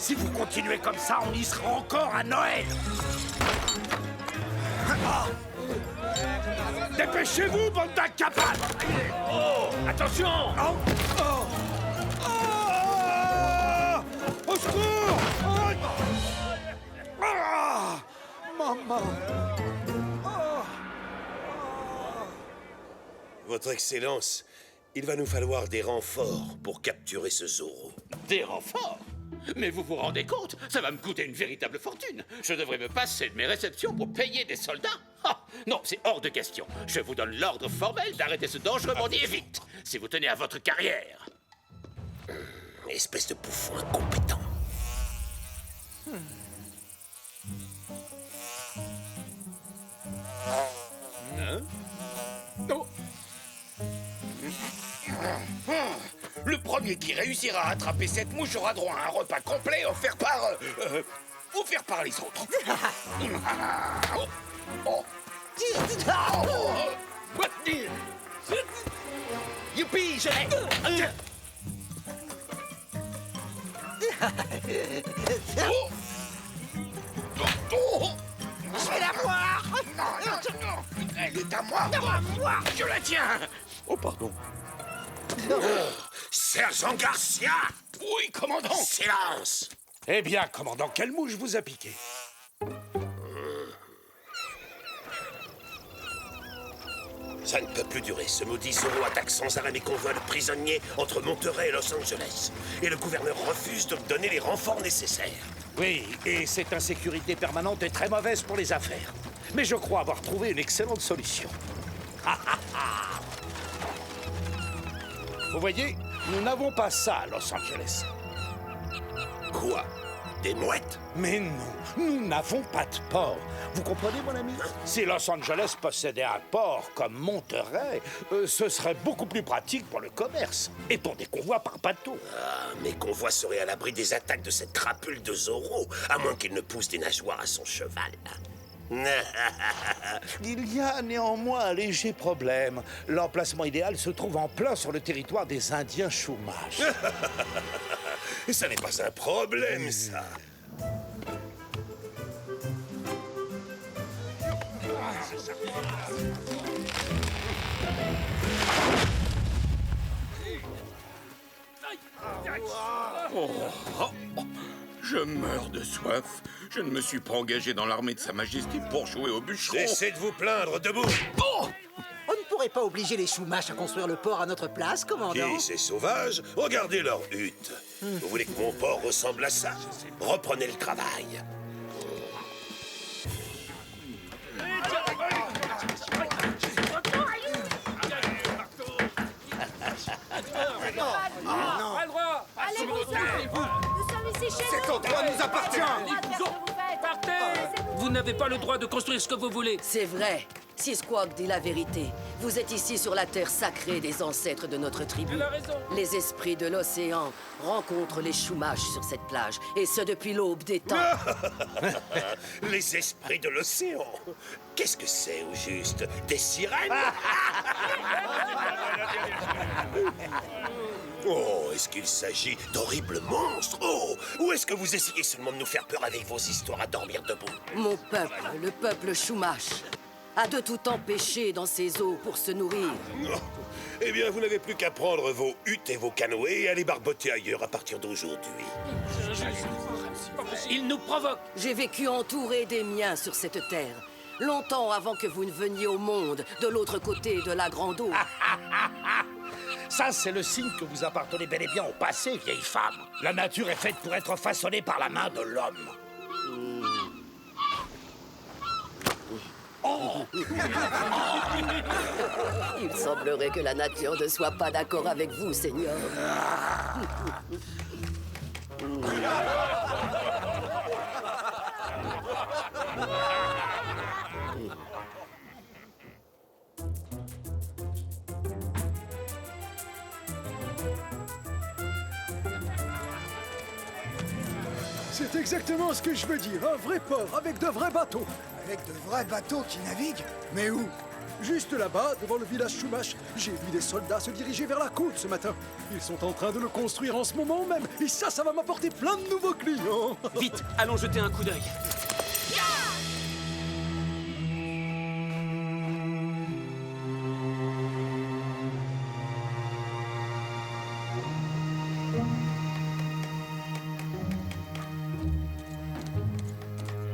Si vous continuez comme ça, on y sera encore à Noël. Dépêchez-vous, bande d'incapables! Oh, attention! Au secours! Maman! Votre Excellence, il va nous falloir des renforts pour capturer ce Zorro. Des renforts? Mais vous vous rendez compte? Ça va me coûter une véritable fortune. Je devrais me passer de mes réceptions pour payer des soldats. Ah, non, c'est hors de question. Je vous donne l'ordre formel d'arrêter ce dangereux bandit vite, si vous tenez à votre carrière. Espèce de bouffon incompétent. Hein? Oh. Le premier qui réussira à attraper cette mouche aura droit à un repas complet offert par les autres. Oh. Youpi, je l'ai. Je vais la voir. Non. Elle est à moi. Je la tiens. Oh, pardon. Sergent Garcia! Oui, commandant. Silence! Eh bien, commandant, quelle mouche vous a piqué? Ça ne peut plus durer. Ce maudit Zorro attaque sans arrêt mes convois de prisonniers entre Monterey et Los Angeles. Et le gouverneur refuse de me donner les renforts nécessaires. Oui, et cette insécurité permanente est très mauvaise pour les affaires. Mais je crois avoir trouvé une excellente solution. Vous voyez, nous n'avons pas ça à Los Angeles. Quoi? Des mouettes? Mais non, nous n'avons pas de port. Vous comprenez, mon ami? Si Los Angeles possédait un port comme Monterey, ce serait beaucoup plus pratique pour le commerce et pour des convois par bateau. Ah, mes convois seraient à l'abri des attaques de cette crapule de Zorro, à moins qu'il ne pousse des nageoires à son cheval. Il y a néanmoins un léger problème. L'emplacement idéal se trouve en plein sur le territoire des Indiens Chumash. Ça n'est pas un problème, ça. Je meurs de soif. Je ne me suis pas engagé dans l'armée de Sa Majesté pour jouer au bûcheron. Cessez de vous plaindre, debout. Oh! On ne pourrait pas obliger les Chumash à construire le port à notre place, commandant? Qui, ces sauvages? Regardez leur hutte. Vous voulez que mon port ressemble à ça? Reprenez le travail. Cet endroit nous appartient! Vous n'avez pas le droit de construire ce que vous voulez. C'est vrai. Si Squawk dit la vérité, vous êtes ici sur la terre sacrée des ancêtres de notre tribu. Elle a raison. Les esprits de l'océan rencontrent les Chumash sur cette plage, et ce depuis l'aube des temps. Les esprits de l'océan. Qu'est-ce que c'est, au juste? Des sirènes? Oh, est-ce qu'il s'agit d'horribles monstres? Oh, ou est-ce que vous essayez seulement de nous faire peur avec vos histoires à dormir debout? Mon peuple, le peuple Chumash, a de tout temps pêché dans ces eaux pour se nourrir. Oh, eh bien, vous n'avez plus qu'à prendre vos huttes et vos canoës et aller barboter ailleurs à partir d'aujourd'hui. Il nous provoque. J'ai vécu entouré des miens sur cette terre, longtemps avant que vous ne veniez au monde, de l'autre côté de la Grande Eau. Ça, c'est le signe que vous appartenez bel et bien au passé, vieille femme. La nature est faite pour être façonnée par la main de l'homme. Il semblerait que la nature ne soit pas d'accord avec vous, Seigneur. C'est exactement ce que je veux dire. Un vrai port avec de vrais bateaux. Avec de vrais bateaux qui naviguent? Mais où? Juste là-bas, devant le village Chumash, j'ai vu des soldats se diriger vers la côte ce matin. Ils sont en train de le construire en ce moment même. Et ça va m'apporter plein de nouveaux clients. Vite, allons jeter un coup d'œil.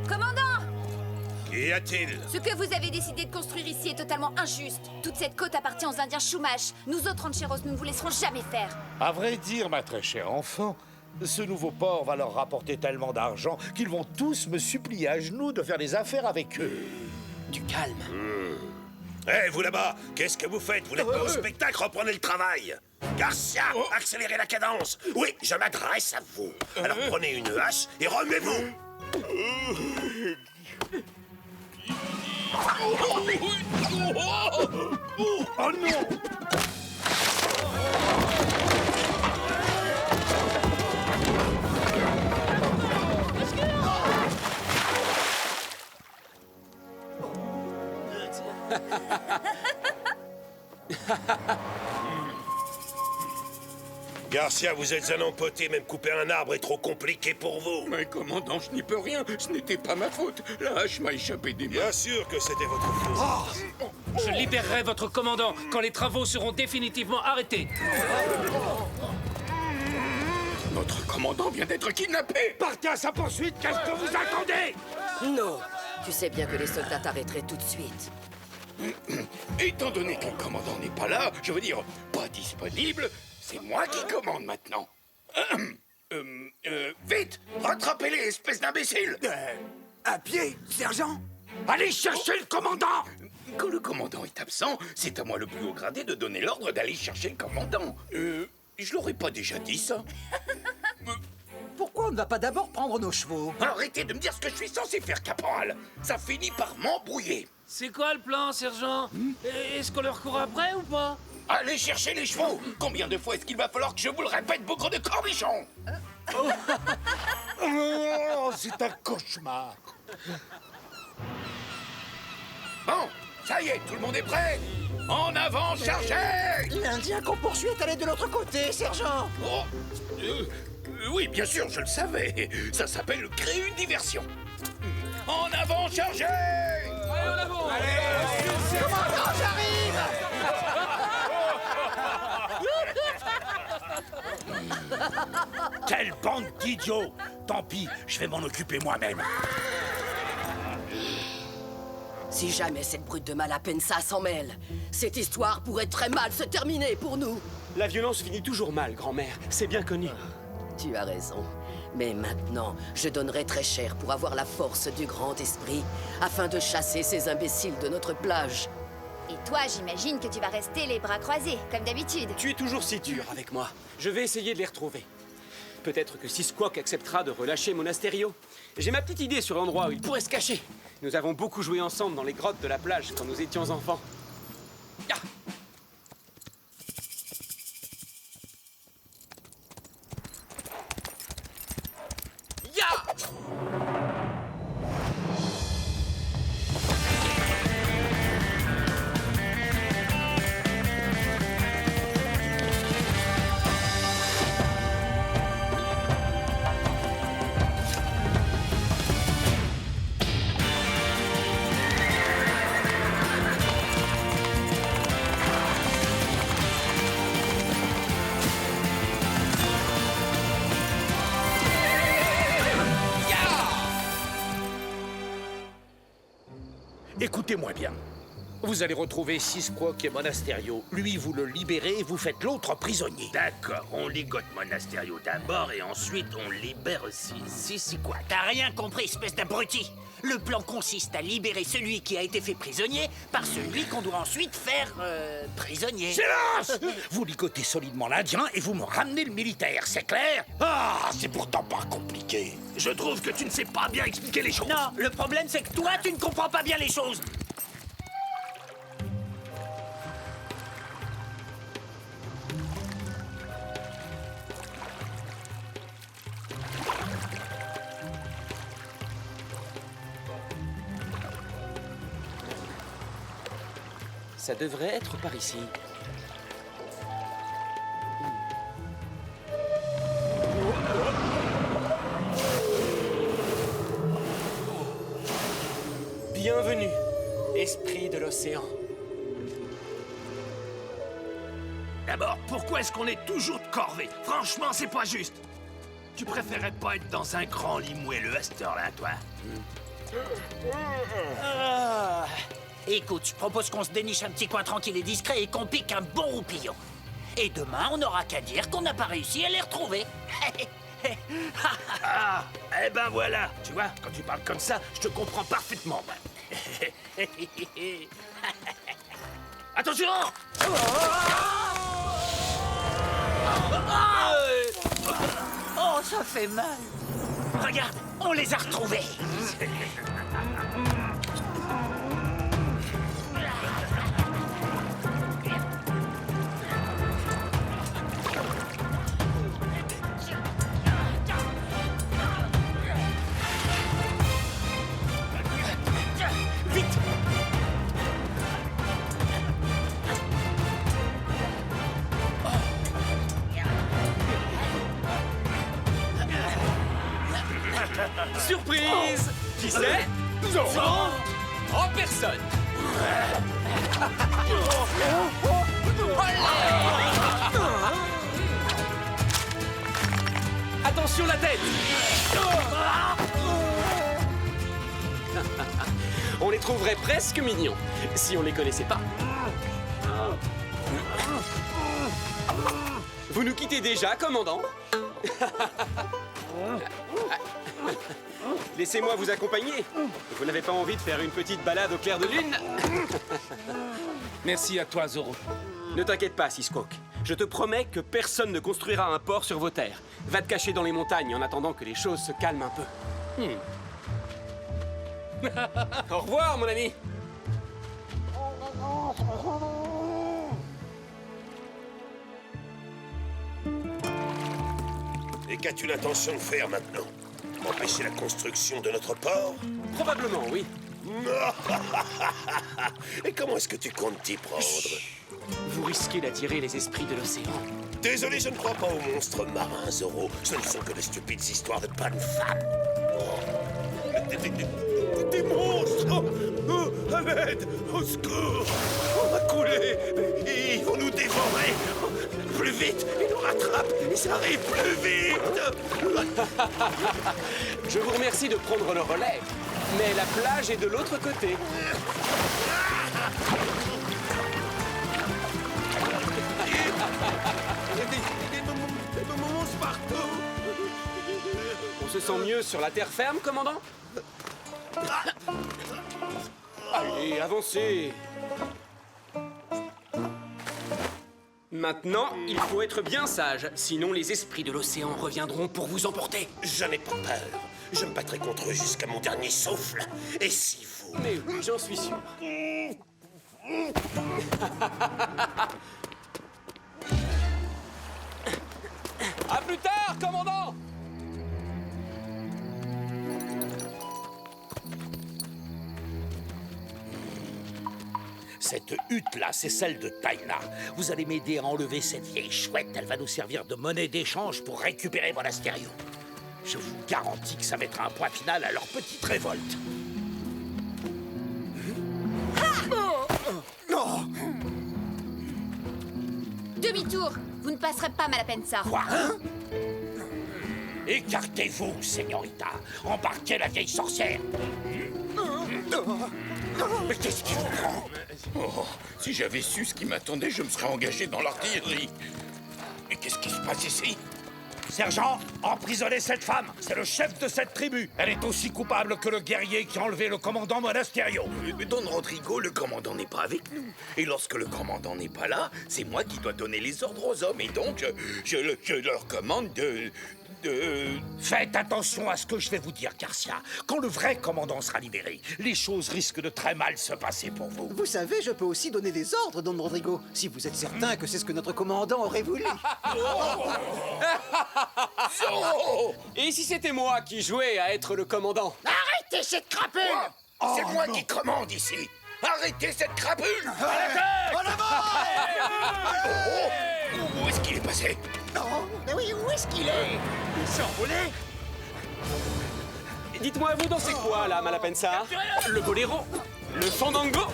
Commandant! Qu'y a-t-il? Ce que vous avez décidé de construire ici est totalement injuste. Toute cette côte appartient aux Indiens Chumash. Nous autres Rancheros, nous ne vous laisserons jamais faire. À vrai dire, ma très chère enfant, ce nouveau port va leur rapporter tellement d'argent qu'ils vont tous me supplier à genoux de faire des affaires avec eux. Du calme. Hé, vous là-bas, qu'est-ce que vous faites? Vous n'êtes pas au spectacle, reprenez le travail. Garcia, accélérez la cadence. Oui, je m'adresse à vous. Alors prenez une hache et remuez-vous. Oh non! Garcia, vous êtes un empoté, même couper un arbre est trop compliqué pour vous. Mais commandant, je n'y peux rien. Ce n'était pas ma faute. La hache m'a échappé des mains. Bien sûr que c'était votre faute. Je libérerai votre commandant quand les travaux seront définitivement arrêtés. Notre commandant vient d'être kidnappé. Partez à sa poursuite, qu'est-ce que vous attendez? Non, tu sais bien que les soldats t'arrêteraient tout de suite. Étant donné que le commandant n'est pas là, je veux dire, pas disponible, c'est moi qui commande maintenant. Vite, rattrapez-les, espèce d'imbécile. À pied, sergent? Allez chercher le commandant! Quand le commandant est absent, c'est à moi le plus haut gradé de donner l'ordre d'aller chercher le commandant. Je l'aurais pas déjà dit, ça? Pourquoi on ne va pas d'abord prendre nos chevaux? Arrêtez de me dire ce que je suis censé faire, caporal. Ça finit par m'embrouiller. C'est quoi le plan, sergent? Est-ce qu'on leur court après ou pas? Allez chercher les chevaux. Combien de fois est-ce qu'il va falloir que je vous le répète, bougre de cornichon? Oh, c'est un cauchemar. Bon, ça y est, tout le monde est prêt? En avant, chargez! L'Indien qu'on poursuit est allé de l'autre côté, sergent. Oh, oui, bien sûr, je le savais. Ça s'appelle créer une diversion. En avant, chargez! Allez, en avant! Commandant, j'arrive! Quelle bande d'idiots! Tant pis, je vais m'en occuper moi-même. Si jamais cette brute de Malapensa s'en mêle, cette histoire pourrait très mal se terminer pour nous. La violence finit toujours mal, grand-mère. C'est bien connu. Tu as raison. Mais maintenant, je donnerai très cher pour avoir la force du grand esprit afin de chasser ces imbéciles de notre plage. Et toi, j'imagine que tu vas rester les bras croisés, comme d'habitude. Tu es toujours si dur avec moi. Je vais essayer de les retrouver. Peut-être que Sisquoc acceptera de relâcher Monasterio. J'ai ma petite idée sur l'endroit où il pourrait se cacher. Nous avons beaucoup joué ensemble dans les grottes de la plage quand nous étions enfants. Ah! Écoutez-moi bien. Vous allez retrouver Sisquoc et Monasterio. Lui, vous le libérez et vous faites l'autre prisonnier. D'accord, on ligote Monasterio d'abord et ensuite on libère Sisquoc. T'as rien compris, espèce d'abruti. Le plan consiste à libérer celui qui a été fait prisonnier par celui qu'on doit ensuite faire prisonnier. Silence! Vous ligotez solidement l'Indien et vous me ramenez le militaire, c'est clair? Ah, c'est pourtant pas compliqué. Je trouve que tu ne sais pas bien expliquer les choses. Non, le problème c'est que toi, tu ne comprends pas bien les choses. Ça devrait être par ici. Bienvenue, esprit de l'océan. D'abord, pourquoi est-ce qu'on est toujours de corvée? Franchement, c'est pas juste. Tu préférais pas être dans un grand lit moelleux à cette heure-là, toi? Écoute, je propose qu'on se déniche un petit coin tranquille et discret et qu'on pique un bon roupillon. Et demain, on n'aura qu'à dire qu'on n'a pas réussi à les retrouver. Ah, eh ben voilà. Tu vois, quand tu parles comme ça, je te comprends parfaitement. Attention! Oh, ça fait mal. Regarde, on les a retrouvés. Surprise! Qui c'est? Zoro! En personne! Attention la tête! On les trouverait presque mignons, si on les connaissait pas. Vous nous quittez déjà, commandant? Laissez-moi vous accompagner. Vous n'avez pas envie de faire une petite balade au clair de lune? Merci à toi, Zoro. Ne t'inquiète pas, Sisquoc. Je te promets que personne ne construira un port sur vos terres. Va te cacher dans les montagnes en attendant que les choses se calment un peu. Au revoir, mon ami. Et qu'as-tu l'intention de faire maintenant? Empêcher la construction de notre port? Probablement, oui. Et comment est-ce que tu comptes t'y prendre? Vous risquez d'attirer les esprits de l'océan. Désolé, je ne crois pas aux monstres marins, Zoro. Ce ne sont que de stupides histoires de bonnes femmes. Des monstres! À l'aide! Au secours! On va couler! Et ils vont nous dévorer! Plus vite! Ils nous rattrapent! Et ça arrive plus vite! Je vous remercie de prendre le relais, mais la plage est de l'autre côté. Des monstres partout! On se sent mieux sur la terre ferme, commandant? Allez, avancez! Maintenant, il faut être bien sage, sinon les esprits de l'océan reviendront pour vous emporter. Je n'ai pas peur. Je me battrai contre eux jusqu'à mon dernier souffle. Et si vous... Mais oui, j'en suis sûr. À plus tard, commandant! Cette hutte-là, c'est celle de Taina. Vous allez m'aider à enlever cette vieille chouette. Elle va nous servir de monnaie d'échange pour récupérer Monasterio. Je vous garantis que ça mettra un point final à leur petite révolte. Demi-tour. Vous ne passerez pas, Malapensa. Quoi, hein? Écartez-vous, señorita. Embarquez la vieille sorcière. Mais qu'est-ce qui vous prend? Oh, si j'avais su ce qui m'attendait, je me serais engagé dans l'artillerie. Mais qu'est-ce qui se passe ici? Sergent, emprisonnez cette femme. C'est le chef de cette tribu. Elle est aussi coupable que le guerrier qui a enlevé le commandant Monasterio. Don Rodrigo, le commandant n'est pas avec nous. Et lorsque le commandant n'est pas là, c'est moi qui dois donner les ordres aux hommes. Et donc, je leur commande de... Faites attention à ce que je vais vous dire, Garcia. Quand le vrai commandant sera libéré, les choses risquent de très mal se passer pour vous. Vous savez, je peux aussi donner des ordres, Don Rodrigo, si vous êtes certain que c'est ce que notre commandant aurait voulu. Et si c'était moi qui jouais à être le commandant? Arrêtez cette crapule! C'est moi qui commande ici. Arrêtez cette crapule! En Où est-ce qu'il est passé? Non, mais oui, où est-ce qu'il est? Il s'est envolé. Dites-moi, vous dansez quoi, là, Malapensa? Le boléro? Le fandango?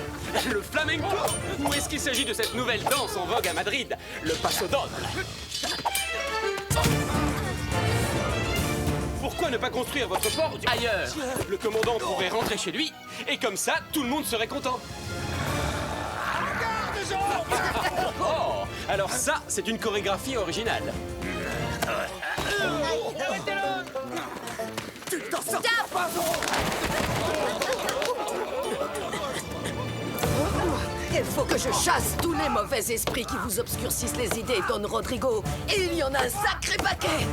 Le flamenco? Ou est-ce qu'il s'agit de cette nouvelle danse en vogue à Madrid, le paso doble? Pourquoi ne pas construire votre port ailleurs? Le commandant pourrait rentrer chez lui, et comme ça, tout le monde serait content. Oh, alors ça, c'est une chorégraphie originale. Tu t'en sors Stop! Il faut que je chasse tous les mauvais esprits qui vous obscurcissent les idées, Don Rodrigo. Et il y en a un sacré paquet.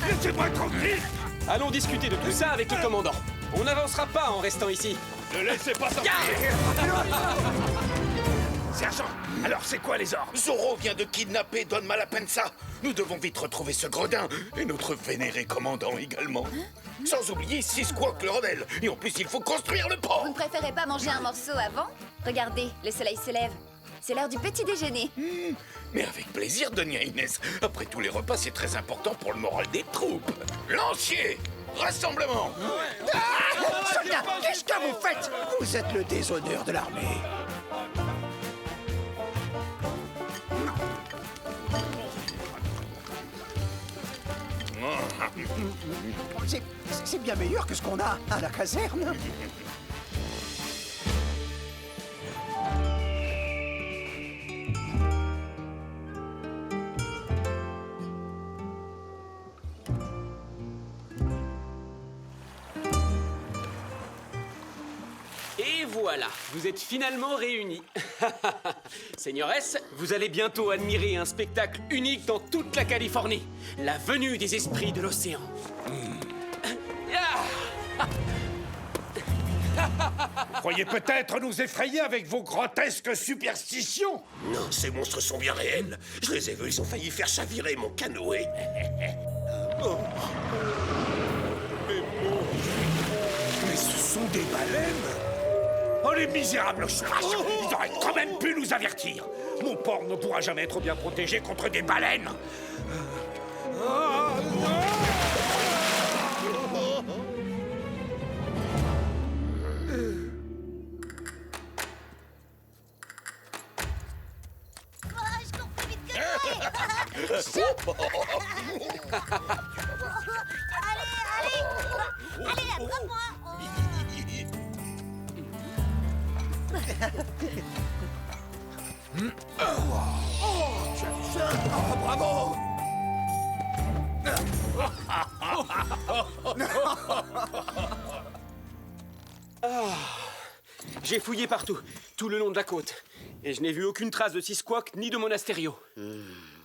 Laissez-moi tranquille. Allons discuter de tout ça avec le commandant. On n'avancera pas en restant ici. Ne laissez pas sortir. Sergent, alors c'est quoi les ordres? Zorro vient de kidnapper Don Malapensa. Nous devons vite retrouver ce gredin et notre vénéré commandant également. Sans oublier Sisquoc le rebelle. Et en plus, il faut construire le port. Vous ne préférez pas manger un morceau avant? Regardez, le soleil se lève. C'est l'heure du petit déjeuner. Mais avec plaisir, Doña Inès. Après tous les repas, c'est très important pour le moral des troupes. Lancier, rassemblement. Soldats, qu'est-ce que vous faites? Vous êtes le déshonneur de l'armée. C'est bien meilleur que ce qu'on a à la caserne. Et voilà, vous êtes finalement réunis. Seigneuresse, vous allez bientôt admirer un spectacle unique dans toute la Californie. La venue des esprits de l'océan. Vous croyez peut-être nous effrayer avec vos grotesques superstitions? Non, ces monstres sont bien réels. Je les ai vus, ils ont failli faire chavirer mon canoë. Mais ce sont des baleines! Oh, les misérables chouaches! Ils auraient quand même pu nous avertir! Mon port ne pourra jamais être bien protégé contre des baleines! Je cours plus vite que toi. Allez, attrape-moi. Bravo! J'ai fouillé partout, tout le long de la côte. Et je n'ai vu aucune trace de Sisquoc ni de Monasterio.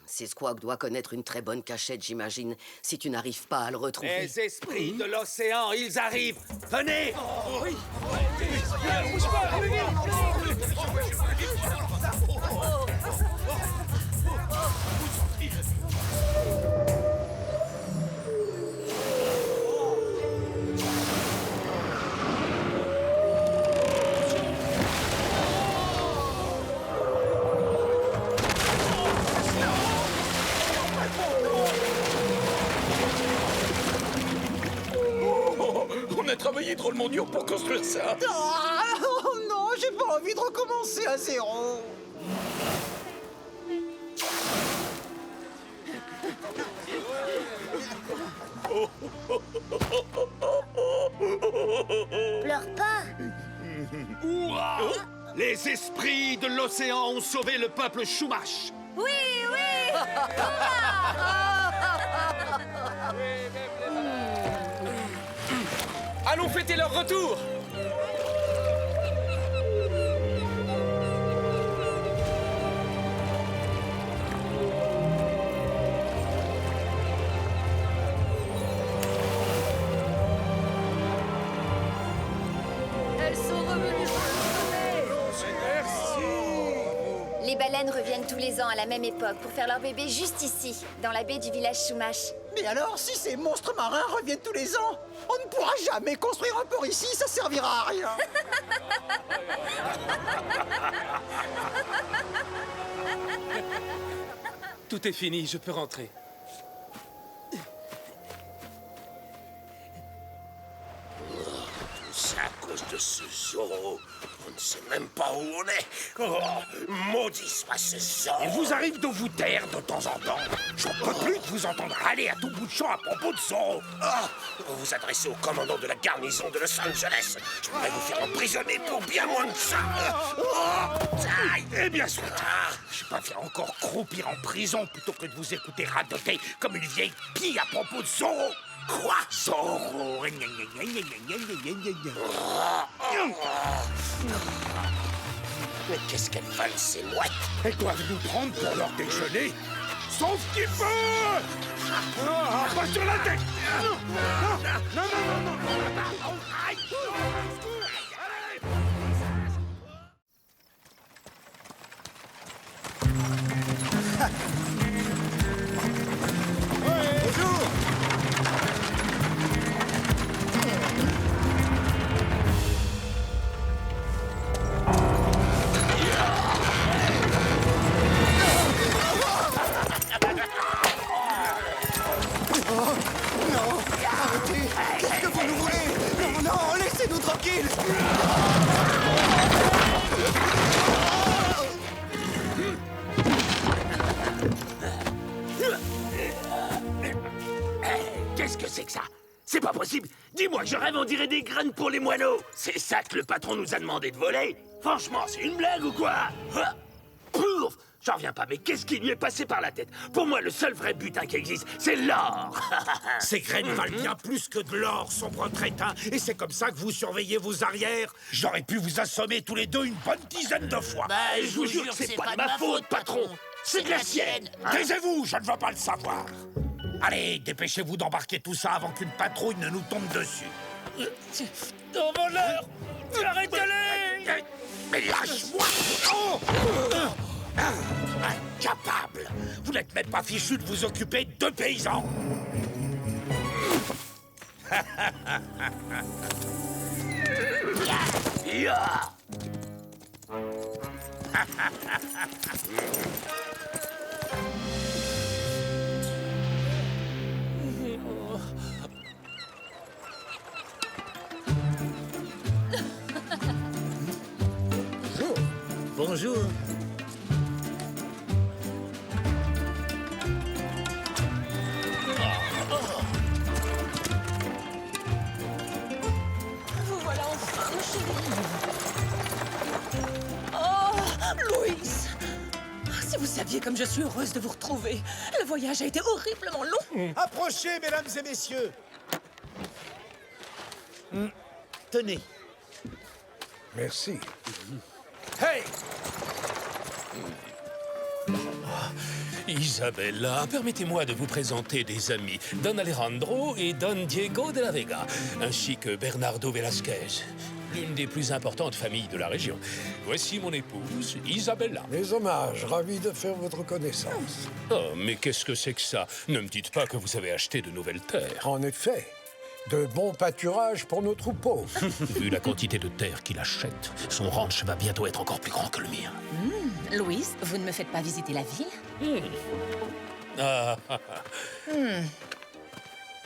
Sisquoc doit connaître une très bonne cachette, j'imagine, si tu n'arrives pas à le retrouver. Les esprits de l'océan, ils arrivent! Venez! Oui. On a travaillé drôlement dur pour construire ça. Oh non, j'ai pas envie de recommencer à zéro. Pleure pas. Ouah! Les esprits de l'océan ont sauvé le peuple Chumash. Oui, oui. Allons fêter leur retour! Elles sont revenues pour le sommet. Les baleines reviennent tous les ans à la même époque pour faire leur bébé juste ici, dans la baie du village Chumash. Et alors, si ces monstres marins reviennent tous les ans, on ne pourra jamais construire un port ici, ça servira à rien. Tout est fini, je peux rentrer. C'est à cause de ce Zorro. On ne sait même pas où on est. Oh, maudit soit ce Zorro. Il vous arrive de vous taire de temps en temps. J'en peux plus de vous entendre râler à tout bout de champ à propos de Zorro. Vous vous adressez au commandant de la garnison de Los Angeles. Je pourrais vous faire emprisonner pour bien moins que ça. Eh bien, soit. Je préfère encore croupir en prison plutôt que de vous écouter radoter comme une vieille pie à propos de Zorro. Quoi, Zorro? Mais qu'est-ce qu'elles valent, ces mouettes? Elles doivent nous prendre pour leur déjeuner. Sauf qu'il faut. Pas sur la tête. Non. Qu'est-ce que vous nous voulez? Non, laissez-nous tranquilles. Qu'est-ce que c'est que ça? C'est pas possible. Dis-moi, je rêve, on dirait des graines pour les moineaux. C'est ça que le patron nous a demandé de voler? Franchement, c'est une blague ou quoi? Pouf! J'en reviens pas, mais qu'est-ce qui lui est passé par la tête? Pour moi, le seul vrai butin qui existe, c'est l'or. Ces graines valent bien plus que de l'or, sombre crétin. Et c'est comme ça que vous surveillez vos arrières. J'aurais pu vous assommer tous les deux une bonne dizaine de fois. Je vous jure que c'est pas de ma faute, patron. C'est de la sienne. Taisez-vous, je ne veux pas le savoir. Allez, dépêchez-vous d'embarquer tout ça avant qu'une patrouille ne nous tombe dessus. Ton voleur! Arrêtez-les! Mais lâche-moi! Incapable! Vous n'êtes même pas fichu de vous occuper de paysans! Bonjour. Vous voilà enfin, chérie. Oh, Louise! Si vous saviez comme je suis heureuse de vous retrouver. Le voyage a été horriblement long. Approchez, mesdames et messieurs. Tenez. Merci. Hey! Isabella, permettez-moi de vous présenter des amis, Don Alejandro et Don Diego de la Vega, ainsi que Bernardo Velasquez, l'une des plus importantes familles de la région. Voici mon épouse, Isabella. Mes hommages, ravi de faire votre connaissance. Oh, mais qu'est-ce que c'est que ça? Ne me dites pas que vous avez acheté de nouvelles terres. En effet, de bons pâturages pour nos troupeaux. Vu la quantité de terre qu'il achète, son ranch va bientôt être encore plus grand que le mien. Louise, vous ne me faites pas visiter la ville?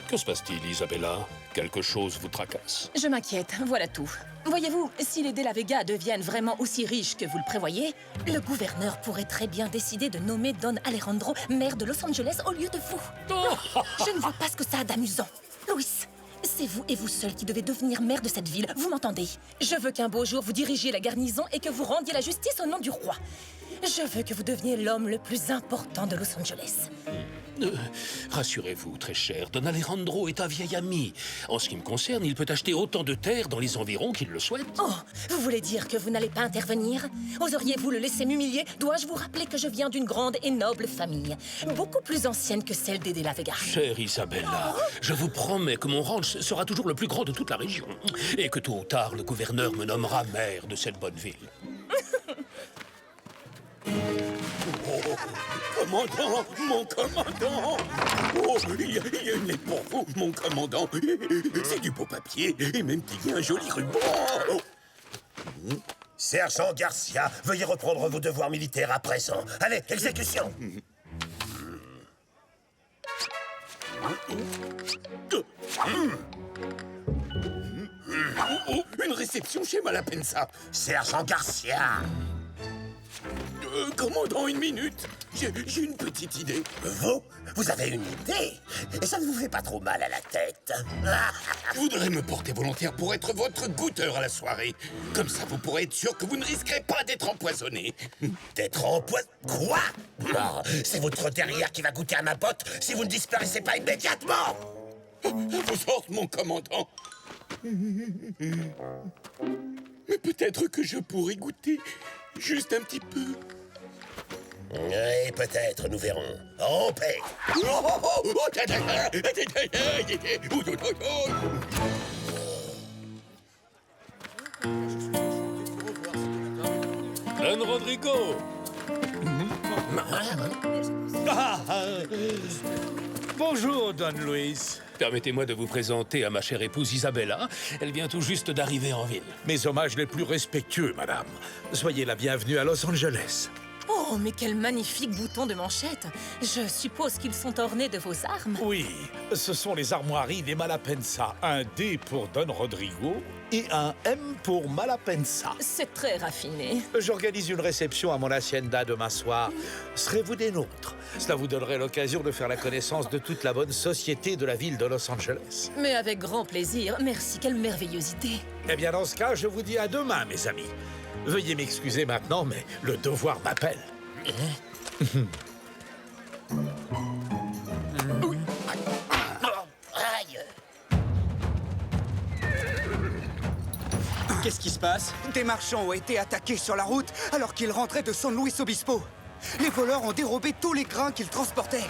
Que se passe-t-il, Isabella? Quelque chose vous tracasse? Je m'inquiète, voilà tout. Voyez-vous, si les De la Vega deviennent vraiment aussi riches que vous le prévoyez, le gouverneur pourrait très bien décider de nommer Don Alejandro maire de Los Angeles au lieu de vous. Non, je ne vois pas ce que ça a d'amusant. Louis, c'est vous et vous seul qui devez devenir maire de cette ville, vous m'entendez? Je veux qu'un beau jour vous dirigiez la garnison et que vous rendiez la justice au nom du roi. Je veux que vous deveniez l'homme le plus important de Los Angeles. Rassurez-vous, très cher, Don Alejandro est un vieil ami. En ce qui me concerne, il peut acheter autant de terres dans les environs qu'il le souhaite. Oh, vous voulez dire que vous n'allez pas intervenir? Oseriez-vous le laisser m'humilier? Dois-je vous rappeler que je viens d'une grande et noble famille, beaucoup plus ancienne que celle des De la Vega? Chère Isabella, je vous promets que mon ranch sera toujours le plus grand de toute la région. Et que tôt ou tard, le gouverneur me nommera maire de cette bonne ville. commandant! Mon commandant! Oh, il y a une lettre pour vous, mon commandant. C'est du beau papier, et même qu'il y a un joli ruban. Sergent Garcia, veuillez reprendre vos devoirs militaires à présent. Allez, exécution! Une réception chez Malapensa. Sergent Garcia! Commandant, une minute. J'ai une petite idée. Vous avez une idée? Et ça ne vous fait pas trop mal à la tête? Je voudrais me porter volontaire pour être votre goûteur à la soirée. Comme ça, vous pourrez être sûr que vous ne risquerez pas d'être empoisonné. D'être empoisonné? Quoi? Non, c'est votre derrière qui va goûter à ma botte si vous ne disparaissez pas immédiatement! À vos ordres, mon commandant. Mais peut-être que je pourrais goûter juste un petit peu. Oui, peut-être, nous verrons. En paix! Don Rodrigo! Bonjour, Don Luis. Permettez-moi de vous présenter à ma chère épouse Isabella. Elle vient tout juste d'arriver en ville. Mes hommages les plus respectueux, madame. Soyez la bienvenue à Los Angeles. Oh, mais quel magnifique bouton de manchette! Je suppose qu'ils sont ornés de vos armes. Oui, ce sont les armoiries des Malapensa. Un D pour Don Rodrigo et un M pour Malapensa. C'est très raffiné. J'organise une réception à mon hacienda demain soir. Serez-vous des nôtres? Cela vous donnerait l'occasion de faire la connaissance de toute la bonne société de la ville de Los Angeles. Mais avec grand plaisir. Merci, quelle merveillosité. Eh bien, dans ce cas, je vous dis à demain, mes amis. Veuillez m'excuser maintenant, mais le devoir m'appelle. Qu'est-ce qui se passe? Des marchands ont été attaqués sur la route alors qu'ils rentraient de San Luis Obispo. Les voleurs ont dérobé tous les grains qu'ils transportaient.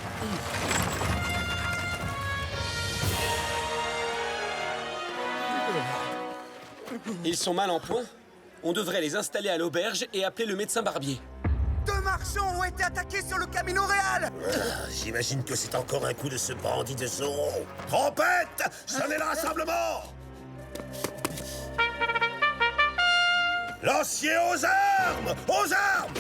Ils sont mal en point. On devrait les installer à l'auberge et appeler le médecin barbier. 2 marchands ont été attaqués sur le Camino Real. J'imagine que c'est encore un coup de ce bandit de Zorro. Trompette! Sonnez le rassemblement! Lanciers aux armes! Aux armes!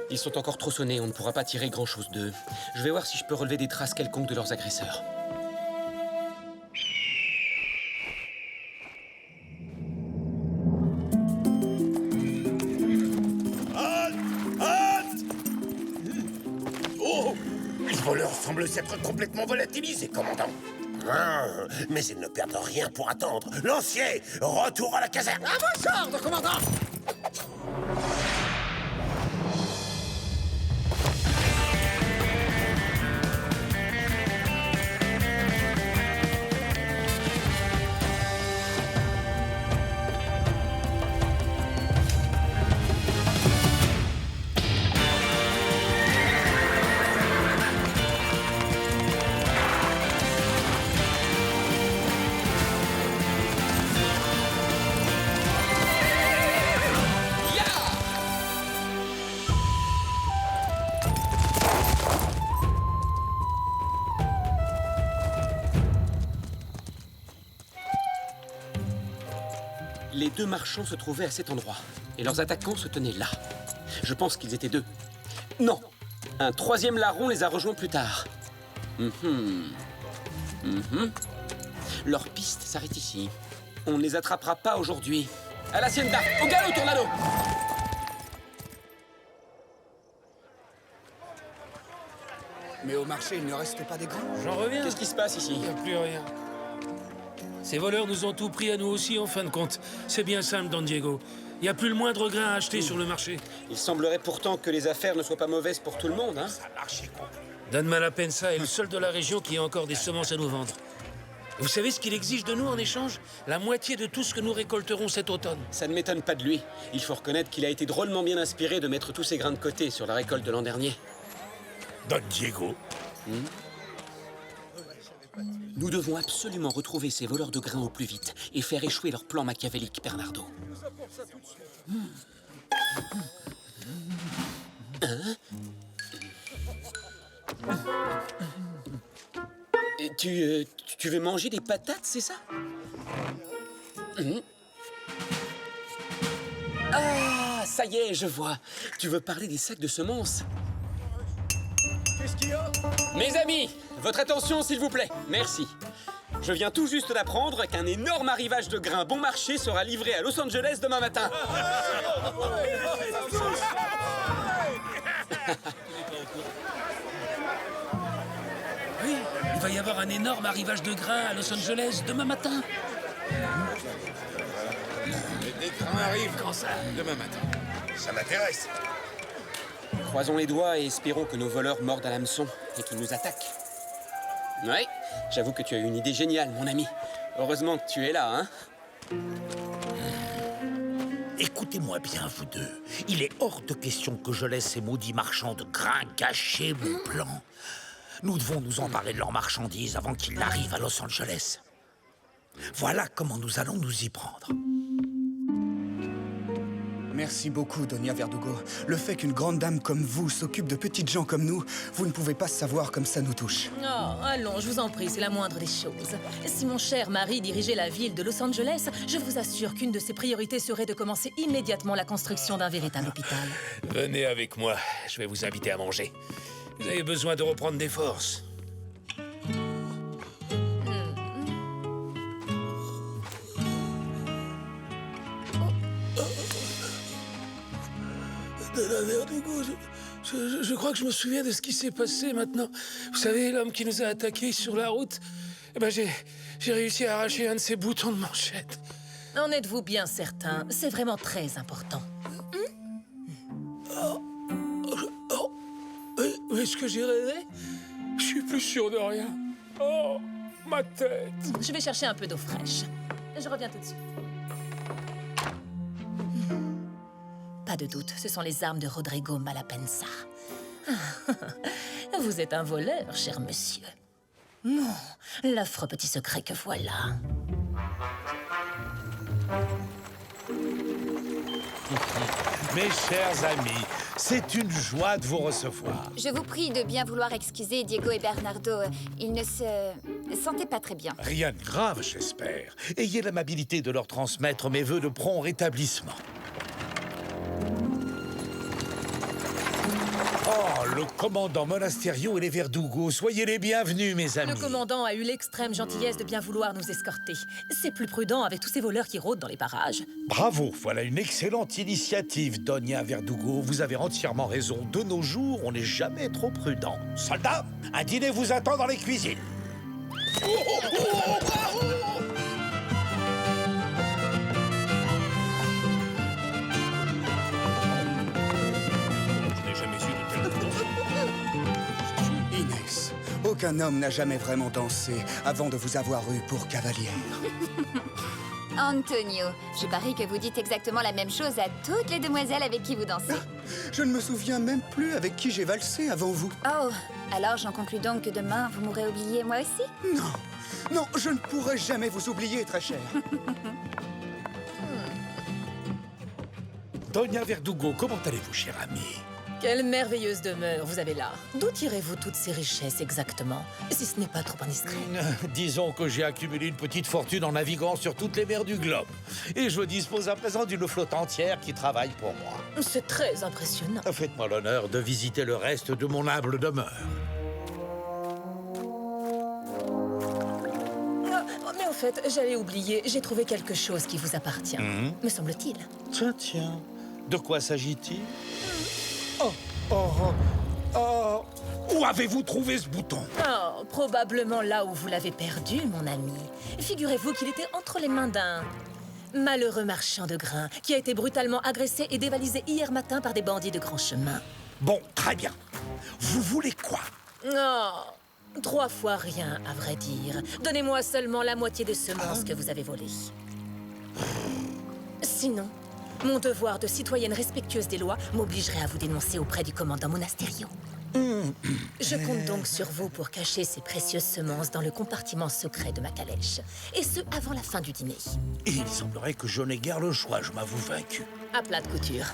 Ils sont encore trop sonnés, on ne pourra pas tirer grand-chose d'eux. Je vais voir si je peux relever des traces quelconques de leurs agresseurs. Oh! Les voleurs semblent s'être complètement volatilisés, commandant. Mais ils ne perdent rien pour attendre. Lancier, retour à la caserne. À vos ordres, commandant! Les 2 marchands se trouvaient à cet endroit, et leurs attaquants se tenaient là. Je pense qu'ils étaient 2. Non! Un 3e larron les a rejoints plus tard. Leur piste s'arrête ici. On ne les attrapera pas aujourd'hui. À l'hacienda! Au galop, Tornado! Mais au marché, il ne reste pas des grains. J'en reviens. Qu'est-ce qui se passe ici? Il n'y a plus rien. Ces voleurs nous ont tout pris à nous aussi, en fin de compte. C'est bien simple, Don Diego. Il n'y a plus le moindre grain à acheter sur le marché. Il semblerait pourtant que les affaires ne soient pas mauvaises pour tout le monde, hein? Don Malapensa est le seul de la région qui a encore des semences à nous vendre. Vous savez ce qu'il exige de nous en échange? La moitié de tout ce que nous récolterons cet automne. Ça ne m'étonne pas de lui. Il faut reconnaître qu'il a été drôlement bien inspiré de mettre tous ses grains de côté sur la récolte de l'an dernier. Don Diego. Nous devons absolument retrouver ces voleurs de grains au plus vite et faire échouer leur plan machiavélique, Bernardo. Hein? Tu veux manger des patates, c'est ça? Ah, ça y est, je vois. Tu veux parler des sacs de semences? Qu'est-ce qu'il y a? Mes amis, votre attention, s'il vous plaît. Merci. Je viens tout juste d'apprendre qu'un énorme arrivage de grains bon marché sera livré à Los Angeles demain matin. Oui, il va y avoir un énorme arrivage de grains à Los Angeles demain matin. Des grains arrivent quand ça? Demain matin. Ça m'intéresse. Croisons les doigts et espérons que nos voleurs mordent à l'hameçon et qu'ils nous attaquent. Ouais, j'avoue que tu as une idée géniale, mon ami. Heureusement que tu es là, hein? Écoutez-moi bien, vous deux. Il est hors de question que je laisse ces maudits marchands de grains gâcher mon plan. Nous devons nous emparer de leurs marchandises avant qu'ils n'arrivent à Los Angeles. Voilà comment nous allons nous y prendre. Merci beaucoup, Doña Verdugo. Le fait qu'une grande dame comme vous s'occupe de petites gens comme nous, vous ne pouvez pas savoir comme ça nous touche. Oh, allons, je vous en prie, c'est la moindre des choses. Si mon cher mari dirigeait la ville de Los Angeles, je vous assure qu'une de ses priorités serait de commencer immédiatement la construction d'un véritable hôpital. Venez avec moi, je vais vous inviter à manger. Vous avez besoin de reprendre des forces. Doña Verdugo, je crois que je me souviens de ce qui s'est passé maintenant. Vous savez, l'homme qui nous a attaqués sur la route, eh ben j'ai réussi à arracher un de ses boutons de manchette. En êtes-vous bien certain? C'est vraiment très important. Est-ce que j'ai rêvé? Je suis plus sûr de rien. Oh, ma tête! Je vais chercher un peu d'eau fraîche. Je reviens tout de suite. Pas de doute, ce sont les armes de Rodrigo Malapensa. Vous êtes un voleur, cher monsieur. Non, l'affreux petit secret que voilà. Mes chers amis, c'est une joie de vous recevoir. Je vous prie de bien vouloir excuser Diego et Bernardo. Ils ne se sentaient pas très bien. Rien de grave, j'espère. Ayez l'amabilité de leur transmettre mes vœux de prompt rétablissement. Oh, le commandant Monasterio et les Verdugo, soyez les bienvenus, mes amis. Le commandant a eu l'extrême gentillesse de bien vouloir nous escorter. C'est plus prudent avec tous ces voleurs qui rôdent dans les parages. Bravo, voilà une excellente initiative, Doña Verdugo. Vous avez entièrement raison. De nos jours, on n'est jamais trop prudent. Soldats, un dîner vous attend dans les cuisines. Inès, aucun homme n'a jamais vraiment dansé avant de vous avoir eu pour cavalière. Antonio, je parie que vous dites exactement la même chose à toutes les demoiselles avec qui vous dansez. Je ne me souviens même plus avec qui j'ai valsé avant vous. Oh, alors j'en conclus donc que demain, vous m'aurez oublié moi aussi? Non, je ne pourrai jamais vous oublier, très cher. Doña Verdugo, comment allez-vous, cher ami? Quelle merveilleuse demeure vous avez là. D'où tirez-vous toutes ces richesses exactement, si ce n'est pas trop indiscret? Disons que j'ai accumulé une petite fortune en naviguant sur toutes les mers du globe. Et je dispose à présent d'une flotte entière qui travaille pour moi. C'est très impressionnant. Faites-moi l'honneur de visiter le reste de mon humble demeure. Mais en fait, j'allais oublier, j'ai trouvé quelque chose qui vous appartient, me semble-t-il. Tiens. De quoi s'agit-il? Où avez-vous trouvé ce bouton? Oh, probablement là où vous l'avez perdu, mon ami. Figurez-vous qu'il était entre les mains d'un malheureux marchand de grains qui a été brutalement agressé et dévalisé hier matin par des bandits de grand chemin. Bon, très bien. Vous voulez quoi? Oh, 3 fois rien, à vrai dire. Donnez-moi seulement la moitié des semences que vous avez volées. Sinon, mon devoir de citoyenne respectueuse des lois m'obligerait à vous dénoncer auprès du commandant Monasterio. Je compte donc sur vous pour cacher ces précieuses semences dans le compartiment secret de ma calèche. Et ce, avant la fin du dîner. Il semblerait que je n'ai guère le choix, je m'avoue vaincu. À plat de couture.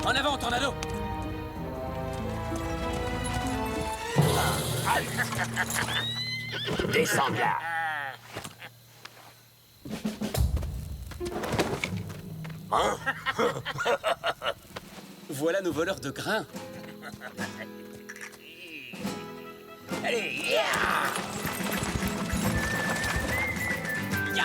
En avant, Tornado! Descends là. Hein? Voilà nos voleurs de grains. Allez, ya! Ya!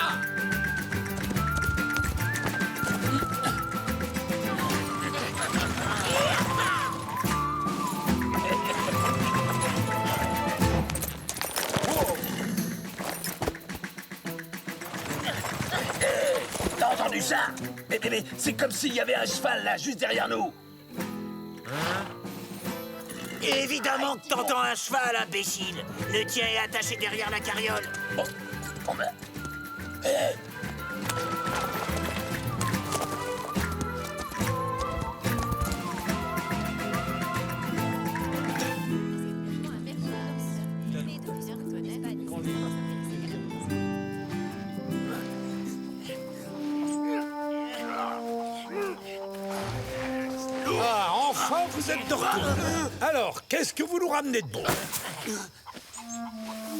T'as entendu ça? Mais c'est comme s'il y avait un cheval là, juste derrière nous. Évidemment que t'entends un cheval, imbécile. Le tien est attaché derrière la carriole. Bon ben... Ah, enfin, vous êtes de retour. Alors, qu'est-ce que vous nous ramenez de bon?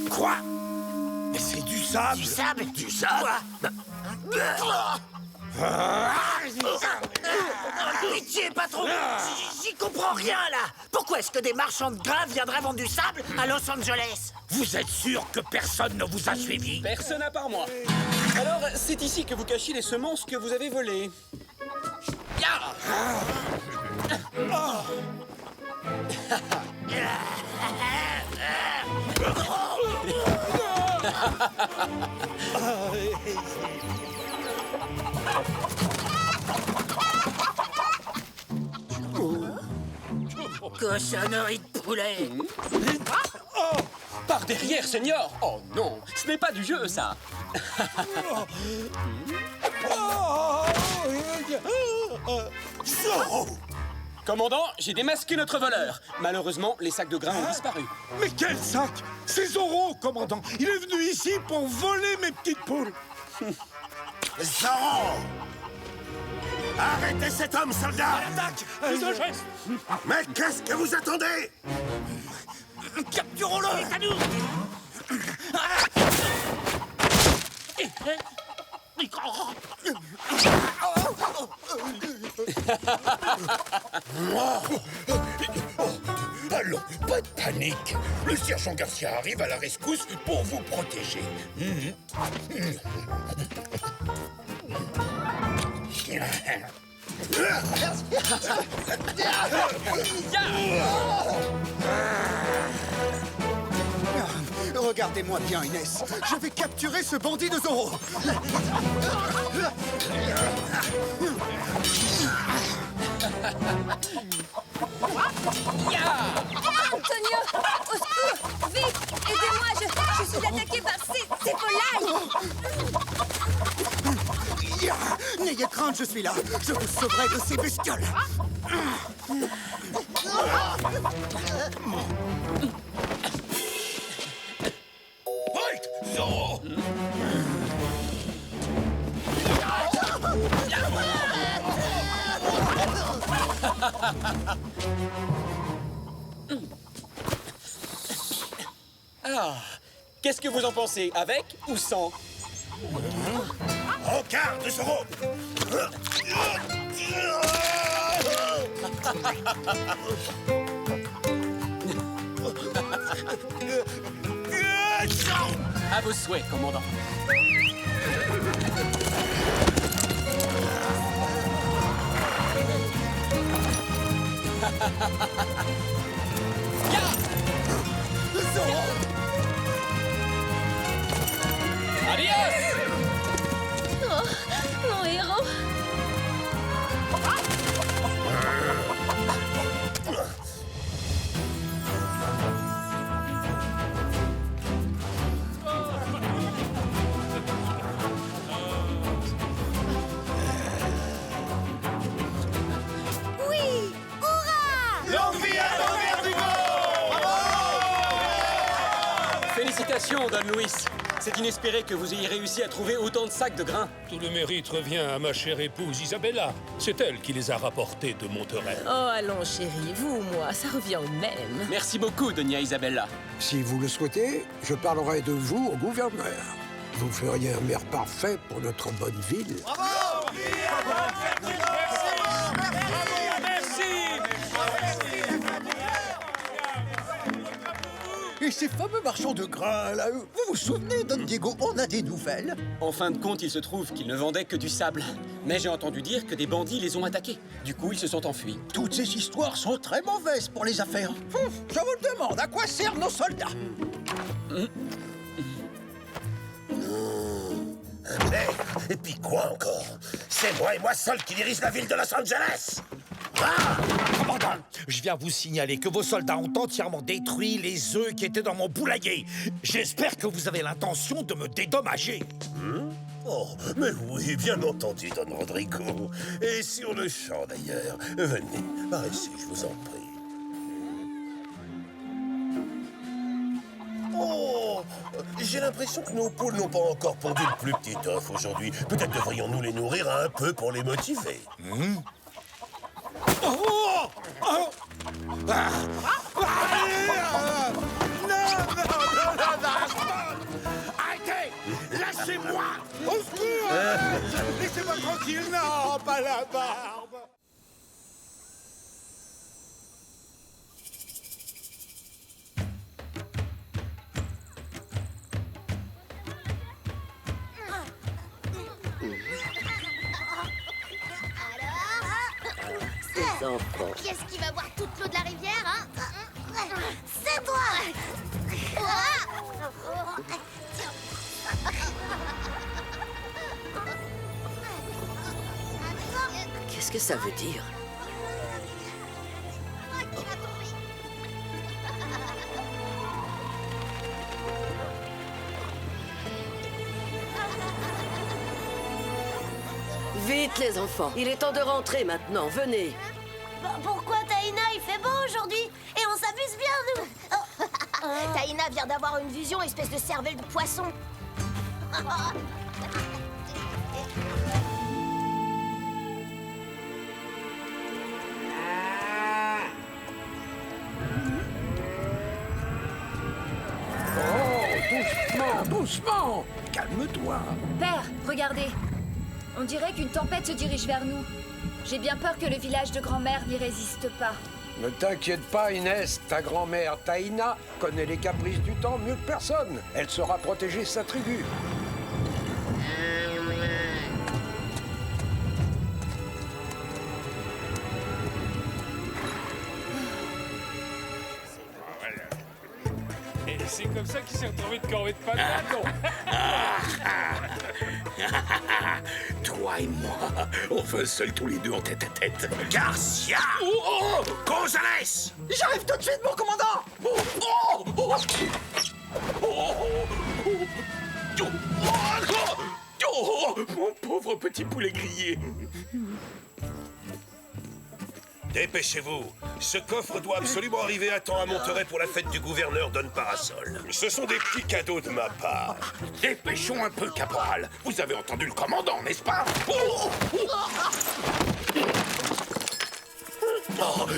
Quoi? Mais c'est du sable. Du sable? Du sable? Pitié, patron! J'y comprends rien, là! Pourquoi est-ce que des marchands de grains viendraient vendre du sable à Los Angeles? Vous êtes sûr que personne ne vous a suivi? Personne à part moi. Alors, c'est ici que vous cachez les semences que vous avez volées. Cochonnerie de poulet! Oh! Par derrière, Seigneur! Oh non, ce n'est pas du jeu, ça! Commandant, j'ai démasqué notre voleur. Malheureusement, les sacs de grains ont disparu. Mais quel sac? C'est Zorro, commandant. Il est venu ici pour voler mes petites poules. Zorro! Arrêtez cet homme, soldat! Mais qu'est-ce que vous attendez? Capturons-le! C'est à nous! Allons, pas de panique. Le sergent Garcia arrive à la rescousse pour vous protéger. Regardez-moi bien, Inès. Je vais capturer ce bandit de Zorro. Antonio! Au secours! Vite! Aidez-moi! Je suis attaqué par ces volailles! N'ayez crainte, je suis là. Je vous sauverai de ces bestioles. Halt! Zorro! Ah, qu'est-ce que vous en pensez? Avec ou sans? Rencard de Zorro! À vos souhaits, commandant. Félicitations, Don Luis. C'est inespéré que vous ayez réussi à trouver autant de sacs de grains. Tout le mérite revient à ma chère épouse Isabella. C'est elle qui les a rapportés de Monterey. Oh, allons, chérie, vous ou moi, ça revient au même. Merci beaucoup, Doña Isabella. Si vous le souhaitez, je parlerai de vous au gouverneur. Vous feriez un maire parfait pour notre bonne ville. Bravo! Et ces fameux marchands de grains, là, vous vous souvenez, Don Diego, on a des nouvelles? En fin de compte, il se trouve qu'ils ne vendaient que du sable. Mais j'ai entendu dire que des bandits les ont attaqués. Du coup, ils se sont enfuis. Toutes ces histoires sont très mauvaises pour les affaires. Je vous le demande, à quoi servent nos soldats? Mais, et puis quoi encore? C'est moi et moi seul qui dirige la ville de Los Angeles! Commandant, je viens vous signaler que vos soldats ont entièrement détruit les œufs qui étaient dans mon poulailler. J'espère que vous avez l'intention de me dédommager. Oh, mais oui, bien entendu, Don Rodrigo. Et sur le champ, d'ailleurs. Venez, par ici, je vous en prie. Oh, j'ai l'impression que nos poules n'ont pas encore pondu le plus petit œuf aujourd'hui. Peut-être devrions-nous les nourrir un peu pour les motiver. Arrêtez! Lâchez-moi! Au secours! Laissez-moi tranquille! Non, pas la barbe! Ces enfants. Qui est-ce qui va boire toute l'eau de la rivière, hein? C'est toi! Qu'est-ce que ça veut dire? Vite, les enfants. Il est temps de rentrer maintenant. Venez. Pourquoi, Taïna? Il fait beau aujourd'hui et on s'amuse bien, nous. Taïna vient d'avoir une vision, espèce de cervelle de poisson. Doucement, doucement. Calme-toi. Père, regardez. On dirait qu'une tempête se dirige vers nous. J'ai bien peur que le village de grand-mère n'y résiste pas. Ne t'inquiète pas, Inès. Ta grand-mère, Taïna, connaît les caprices du temps mieux que personne. Elle saura protéger sa tribu. Et c'est comme ça qu'il s'est retrouvé de corvée de patates, non? Toi et moi, on va seuls tous les deux en tête à tête. Garcia! Oh, Gonzalez! J'arrive tout de suite, mon commandant! Mon pauvre petit poulet grillé. Dépêchez-vous. Ce coffre doit absolument arriver à temps à Monterey pour la fête du gouverneur Don Parasol. Ce sont des petits cadeaux de ma part. Dépêchons un peu, caporal. Vous avez entendu le commandant, n'est-ce pas? Oh,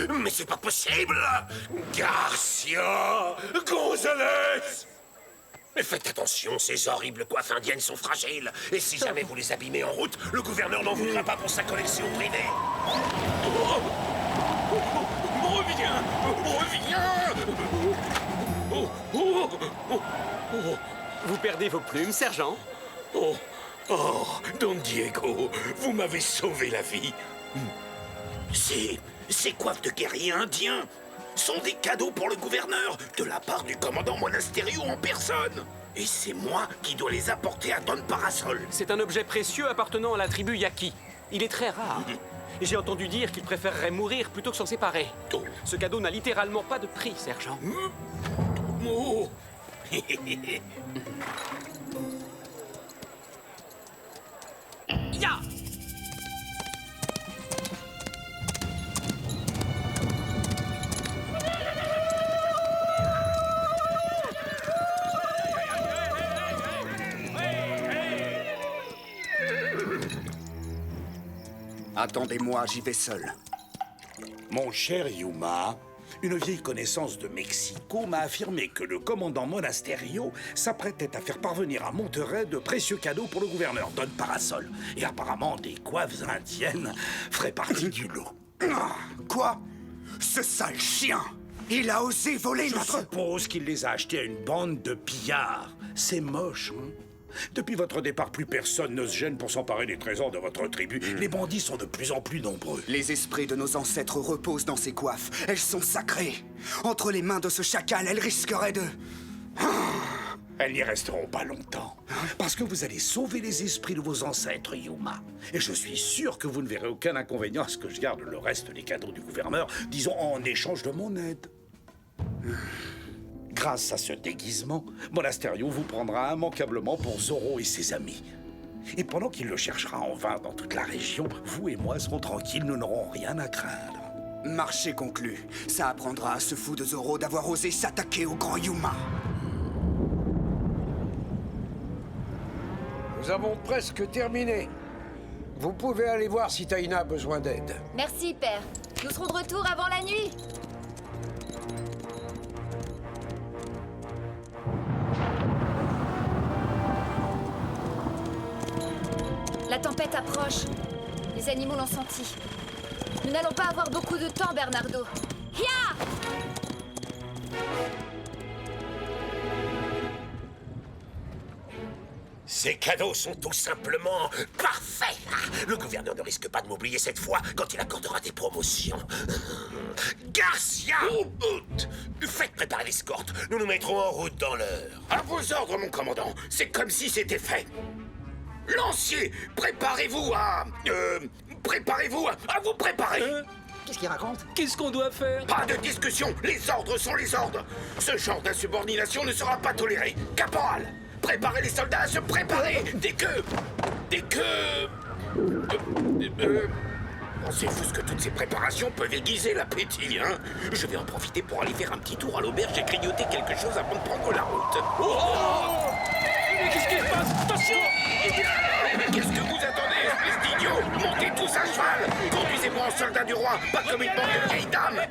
mais c'est pas possible! Garcia! Gonzalez! Mais faites attention, ces horribles coiffes indiennes sont fragiles. Et si jamais vous les abîmez en route, le gouverneur n'en voudra pas pour sa collection privée. Reviens! Vous perdez vos plumes, sergent? Oh, Don Diego, vous m'avez sauvé la vie. Ces coiffes de guerriers indiens sont des cadeaux pour le gouverneur de la part du commandant Monasterio en personne. Et c'est moi qui dois les apporter à Don Parasol. C'est un objet précieux appartenant à la tribu Yaqui. Il est très rare. Et j'ai entendu dire qu'il préférerait mourir plutôt que s'en séparer. Ce cadeau n'a littéralement pas de prix, sergent. Oh. Ya! Attendez-moi, j'y vais seul. Mon cher Yuma, une vieille connaissance de Mexico m'a affirmé que le commandant Monasterio s'apprêtait à faire parvenir à Monterrey de précieux cadeaux pour le gouverneur Don Parasol. Et apparemment, des coiffes indiennes feraient partie du lot. Quoi? Ce sale chien! Il a osé voler Je notre... suppose qu'il les a achetés à une bande de pillards. C'est moche, hein? Depuis votre départ, plus personne ne se gêne pour s'emparer des trésors de votre tribu. Les bandits sont de plus en plus nombreux. Les esprits de nos ancêtres reposent dans ces coiffes. Elles sont sacrées. Entre les mains de ce chacal, elles risqueraient de... Elles n'y resteront pas longtemps. Parce que vous allez sauver les esprits de vos ancêtres, Yuma. Et je suis sûr que vous ne verrez aucun inconvénient à ce que je garde le reste des cadeaux du gouverneur, disons en échange de mon aide. Grâce à ce déguisement, Monasterio vous prendra immanquablement pour Zorro et ses amis. Et pendant qu'il le cherchera en vain dans toute la région, vous et moi serons tranquilles, nous n'aurons rien à craindre. Marché conclu. Ça apprendra à ce fou de Zorro d'avoir osé s'attaquer au grand Yuma. Nous avons presque terminé. Vous pouvez aller voir si Taina a besoin d'aide. Merci, père. Nous serons de retour avant la nuit. La tempête approche. Les animaux l'ont senti. Nous n'allons pas avoir beaucoup de temps, Bernardo. Hia! Ces cadeaux sont tout simplement parfaits. Le gouverneur ne risque pas de m'oublier cette fois quand il accordera des promotions. Garcia! Faites préparer l'escorte. Nous nous mettrons en route dans l'heure. À vos ordres, mon commandant. C'est comme si c'était fait. Lancier, préparez-vous à vous préparer. Qu'est-ce qu'il raconte? Qu'est-ce qu'on doit faire? Pas de discussion, les ordres sont les ordres. Ce genre d'insubordination ne sera pas toléré. Caporal, préparez les soldats à se préparer. Dès que... Pensez-vous ce que toutes ces préparations peuvent aiguiser l'appétit, hein? Je vais en profiter pour aller faire un petit tour à l'auberge et grignoter quelque chose avant de prendre la route. Oh! Mais qu'est-ce qui se passe? Attention! Qu'est-ce que vous attendez, espèce d'idiot? Montez tous à cheval! Conduisez-moi en soldat du roi, pas comme une bande de vieilles dames!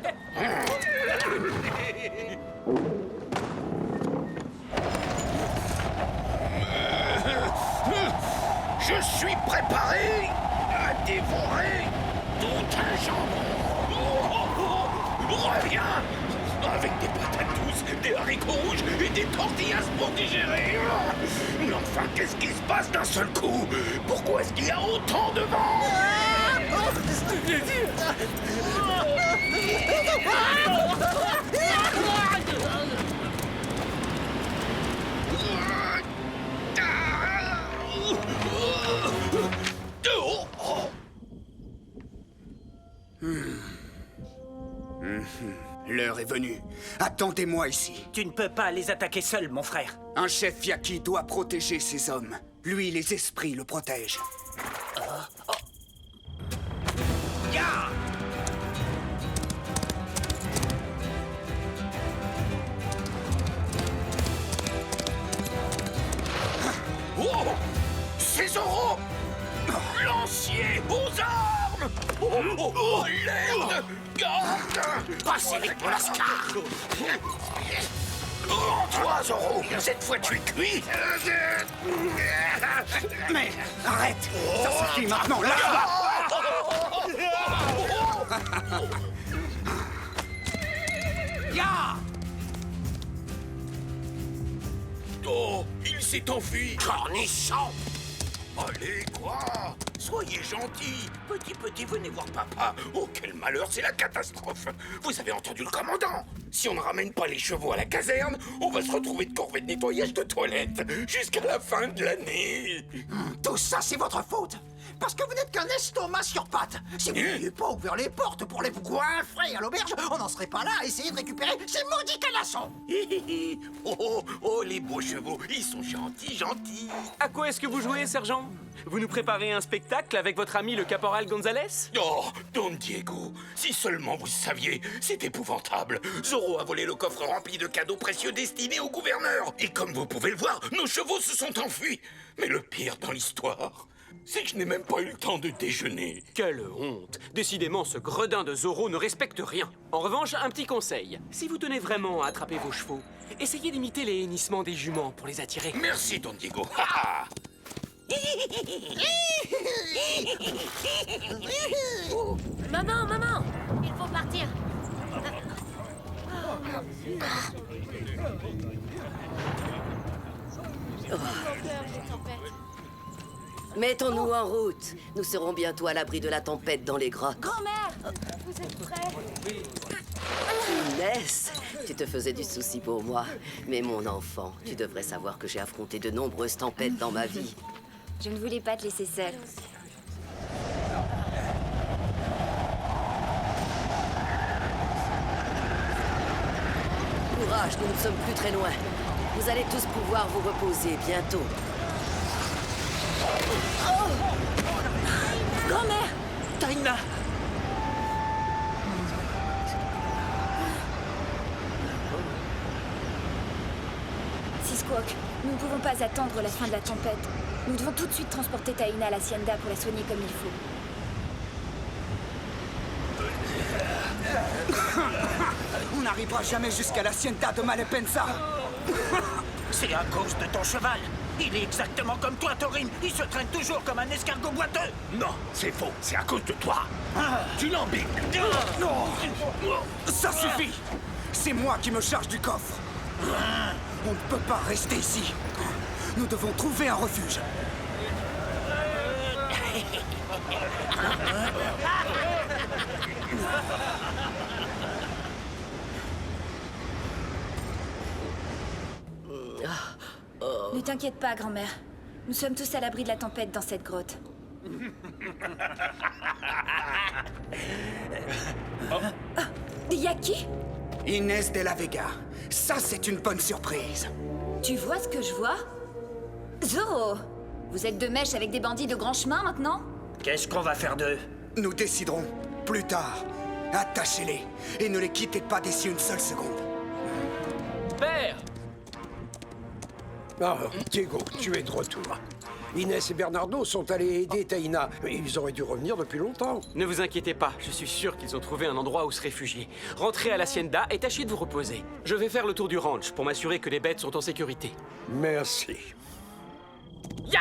Je suis préparé à dévorer tout un jambon! Reviens! Avec des patates douces, des haricots rouges et des tortillas pour digérer. Mais enfin, qu'est-ce qui se passe d'un seul coup? Pourquoi est-ce qu'il y a autant de vent? L'heure est venue. Attendez-moi ici. Tu ne peux pas les attaquer seul, mon frère. Un chef Yaqui doit protéger ses hommes. Lui, les esprits le protègent. Ya! Oh! C'est Zorro! Lancier aux armes! Oh, l'aide! Garde! Passez avec mon lascar! Oh, toi, Zorro! Cette fois, tu es cuit! Mais arrête! Ça suffit maintenant, lâche-moi! Ya! Oh, il s'est enfui! Cornichon! Allez, quoi? Soyez gentil. Petit, venez voir papa. Oh, quel malheur, c'est la catastrophe. Vous avez entendu le commandant? Si on ne ramène pas les chevaux à la caserne, on va se retrouver de corvée de nettoyage de toilettes jusqu'à la fin de l'année. Tout ça, c'est votre faute. Parce que vous n'êtes qu'un estomac sur pattes. Si vous n'aviez pas ouvert les portes pour les vous goinfrer à l'auberge, on n'en serait pas là à essayer de récupérer ces maudits canassons. Oh, les beaux chevaux, ils sont gentils. À quoi est-ce que vous jouez, sergent? Vous nous préparez un spectacle avec votre ami le caporal Gonzalez? Oh, Don Diego, si seulement vous saviez, c'est épouvantable. Zorro a volé le coffre rempli de cadeaux précieux destinés au gouverneur. Et comme vous pouvez le voir, nos chevaux se sont enfuis. Mais le pire dans l'histoire, C'est que je n'ai même pas eu le temps de déjeuner. Quelle honte! Décidément, ce gredin de Zoro ne respecte rien. En revanche, un petit conseil. Si vous tenez vraiment à attraper vos chevaux, essayez d'imiter les hennissements des juments pour les attirer. Merci, Don Diego. Maman, maman, il faut partir. Mettons-nous en route. Nous serons bientôt à l'abri de la tempête dans les grottes. Grand-mère, vous êtes prêts? Inès, tu te faisais du souci pour moi. Mais mon enfant, tu devrais savoir que j'ai affronté de nombreuses tempêtes dans ma vie. Je ne voulais pas te laisser seule. Courage, nous ne sommes plus très loin. Vous allez tous pouvoir vous reposer bientôt. Oh! Grand-mère! Taina! Sisquoc, nous ne pouvons pas attendre la fin de la tempête. Nous devons tout de suite transporter Taina à l'Hacienda pour la soigner comme il faut. On n'arrivera jamais jusqu'à l'Hacienda de Malepensa. C'est à cause de ton cheval. Il est exactement comme toi, Thorin. Il se traîne toujours comme un escargot boiteux. Non, c'est faux. C'est à cause de toi. Tu l'embines. Ça suffit. C'est moi qui me charge du coffre. On ne peut pas rester ici. Nous devons trouver un refuge. Ne t'inquiète pas, grand-mère. Nous sommes tous à l'abri de la tempête dans cette grotte. Yaki? Inès de la Vega. Ça, c'est une bonne surprise. Tu vois ce que je vois? Zoro! Vous êtes de mèche avec des bandits de grand chemin maintenant? Qu'est-ce qu'on va faire d'eux? Nous déciderons plus tard. Attachez-les et ne les quittez pas d'ici une seule seconde. Père! Ah, Diego, tu es de retour. Inès et Bernardo sont allés aider Taina. Ils auraient dû revenir depuis longtemps. Ne vous inquiétez pas, je suis sûr qu'ils ont trouvé un endroit où se réfugier. Rentrez à l'Hacienda et tâchez de vous reposer. Je vais faire le tour du ranch pour m'assurer que les bêtes sont en sécurité. Merci. Ya!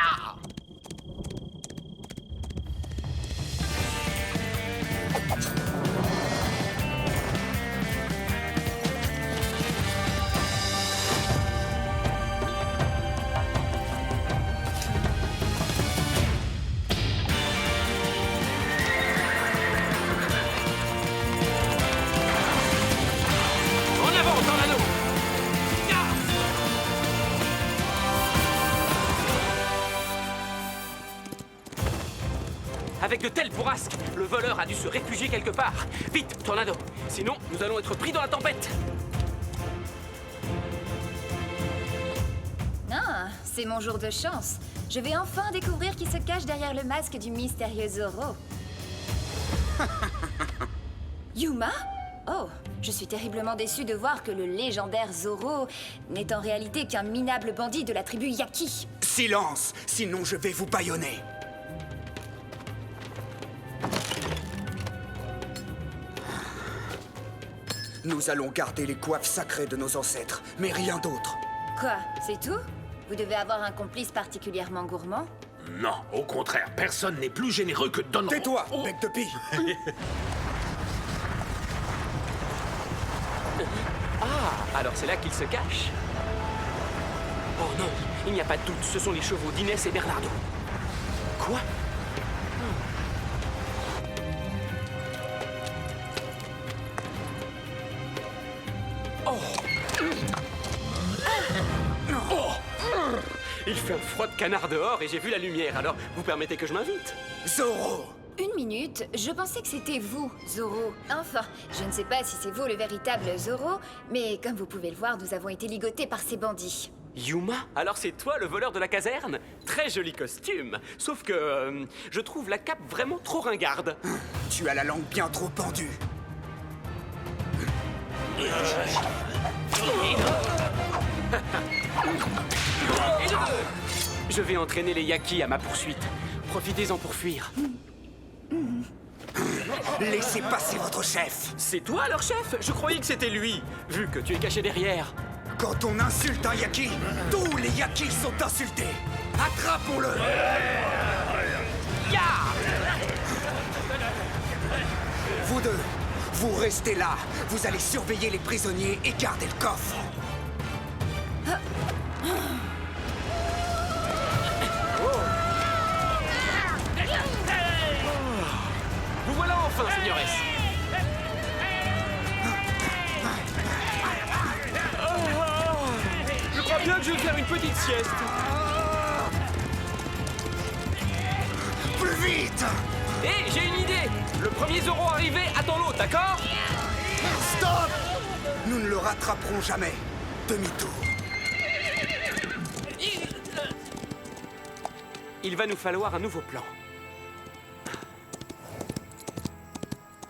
Avec de telles bourrasques, le voleur a dû se réfugier quelque part. Vite, Tornado! Sinon, nous allons être pris dans la tempête! Ah, c'est mon jour de chance. Je vais enfin découvrir qui se cache derrière le masque du mystérieux Zoro. Yuma? Oh, je suis terriblement déçue de voir que le légendaire Zoro n'est en réalité qu'un minable bandit de la tribu Yaki. Silence, sinon je vais vous bâillonner. Nous allons garder les coiffes sacrées de nos ancêtres, mais rien d'autre. Quoi, c'est tout? Vous devez avoir un complice particulièrement gourmand? Non, au contraire, personne n'est plus généreux que Don... Tais-toi, bec de pie. Ah, alors c'est là qu'il se cache. Oh non, il n'y a pas de doute, ce sont les chevaux d'Inès et Bernardo. Quoi? Il fait un froid de canard dehors et j'ai vu la lumière, alors vous permettez que je m'invite? Zoro! Une minute, je pensais que c'était vous, Zoro. Enfin, je ne sais pas si c'est vous le véritable Zoro, mais comme vous pouvez le voir, nous avons été ligotés par ces bandits. Yuma? Alors c'est toi le voleur de la caserne? Très joli costume. Sauf que je trouve la cape vraiment trop ringarde. Tu as la langue bien trop pendue. Je vais entraîner les Yaki à ma poursuite. Profitez-en pour fuir. Laissez passer votre chef. C'est toi leur chef? Je croyais que c'était lui, vu que tu es caché derrière. Quand on insulte un yaki, tous les yakis sont insultés. Attrapons-le. Ya! Vous deux, vous restez là. Vous allez surveiller les prisonniers et garder le coffre. Vous voilà enfin, señores. Je crois bien que je vais faire une petite sieste. Plus vite! Hé, j'ai une idée. Le premier Zoro arrivé attend l'autre, d'accord? Stop! Nous ne le rattraperons jamais. Demi-tour. Il va nous falloir un nouveau plan.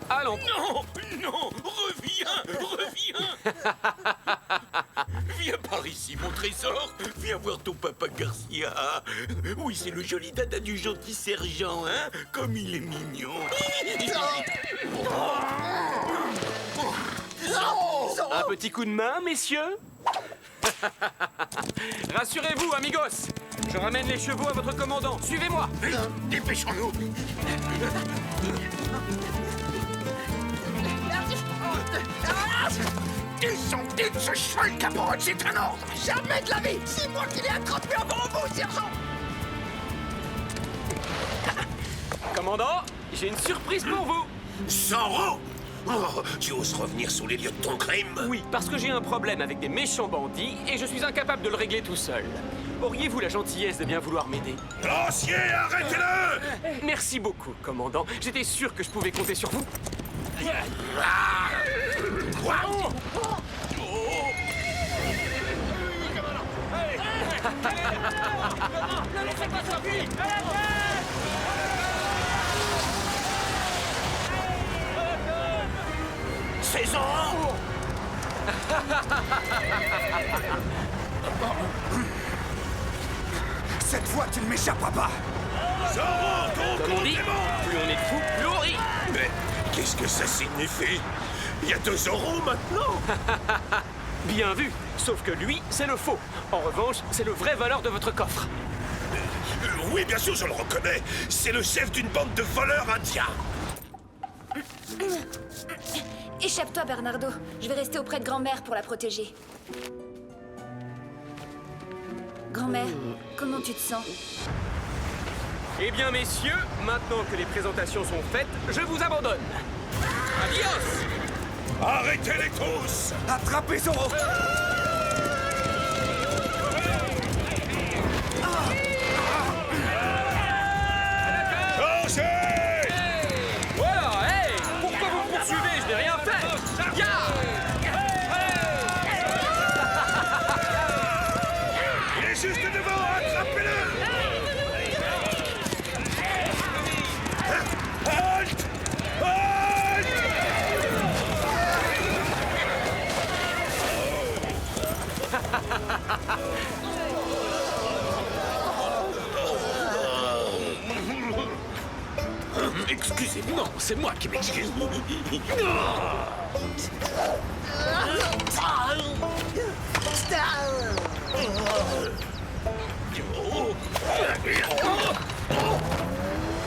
Allons. Non, non, reviens. Viens par ici, mon trésor. Viens voir ton papa Garcia. Oui, c'est le joli dada du gentil sergent, hein? Comme il est mignon. Un petit coup de main, messieurs? Rassurez-vous, amigos. Je ramène les chevaux à votre commandant. Suivez-moi. Dépêchons-nous. Descendez de ce cheval, caporal, c'est un ordre. Jamais de la vie! C'est moi qui l'ai attrapé avant vous, sergent! Commandant, j'ai une surprise pour vous. Zoro! Oh, tu oses revenir sur les lieux de ton crime? Oui, parce que j'ai un problème avec des méchants bandits et je suis incapable de le régler tout seul. Auriez-vous la gentillesse de bien vouloir m'aider? Lancier, arrêtez-le! Merci beaucoup, commandant. J'étais sûr que je pouvais compter sur vous. Quoi? Ne laissez pas sortir! C'est Zoro! Cette fois, tu ne m'échapperas pas. Zoro, ton Comme on dit, complément! plus on est de fous, plus on rit. Mais qu'est-ce que ça signifie? Il y a 2 Zoro maintenant? Bien vu, sauf que lui, c'est le faux. En revanche, c'est le vrai valeur de votre coffre. Oui, bien sûr, je le reconnais. C'est le chef d'une bande de voleurs indiens. Échappe-toi, Bernardo. Je vais rester auprès de grand-mère pour la protéger. Grand-mère, comment tu te sens? Eh bien, messieurs, maintenant que les présentations sont faites, je vous abandonne. Adios! Arrêtez-les tous! Attrapez Zoro! Changez! Voilà, hey! Pourquoi vous me poursuivez? Je n'ai rien fait! Ya! Il est juste devant, attrapez-le! Halt! Halt! Excusez-moi, non, c'est moi qui m'excuse.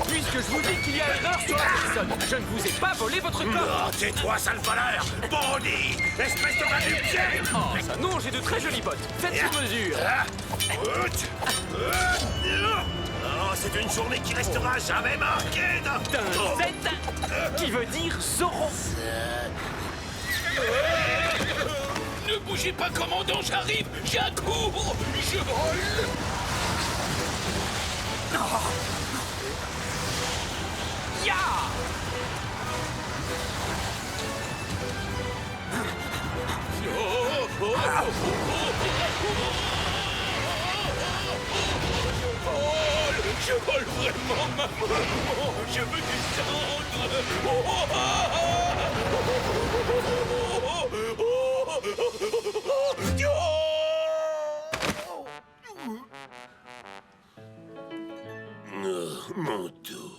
Puisque je vous dis qu'il y a erreur sur la personne, je ne vous ai pas volé votre corps. Oh, tais-toi, sale voleur! Bandit! Espèce de va-du-pied! Oh, ça non, j'ai de très jolies bottes. Faites sur mesure. Oh, c'est une journée qui restera jamais marquée d'un Z qui veut dire Zoro. Ne bougez pas, commandant, j'arrive! J'accours! Je vole! Ya! Je vole vraiment, maman! Je veux descendre! mon dos.